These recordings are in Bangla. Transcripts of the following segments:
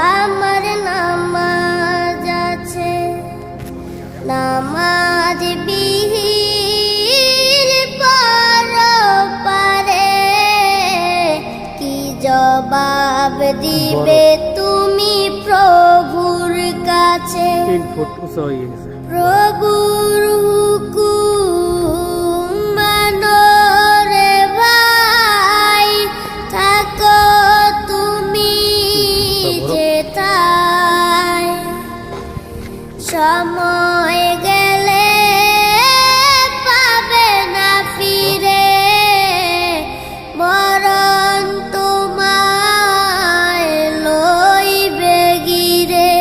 আমার নামাজ আছে, নামাজ বিহীন পরপারে কি জবাব দিবে তুমি প্রভুর কাছে? 3 ফুট উঁচা হয়ে গেছে। প্রভুর হুকুম মানো রে ভাই, থাকো তুমি যেথায়, সময় গেলে পাবে না ফিরে, মরণ তোমায় লইবে গিরে।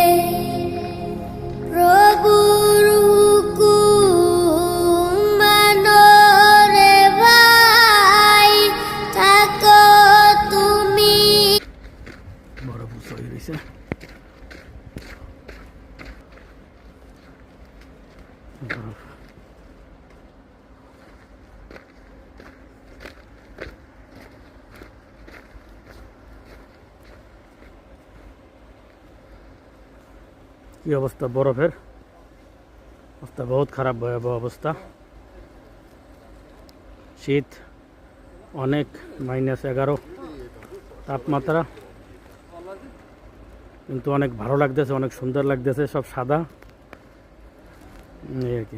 প্রভুর হুকুম মানো রে ভাই, থাকো তুমি। বড় উঁচা হয়ে গেছে। কি অবস্থা বরফের অবস্থা, বহুত খারাপ, ভয়াবহ অবস্থা। শীত অনেক, -11 তাপমাত্রা, কিন্তু অনেক ভালো লাগতেছে, অনেক সুন্দর লাগতেছে, সব সাদা এই আর কি।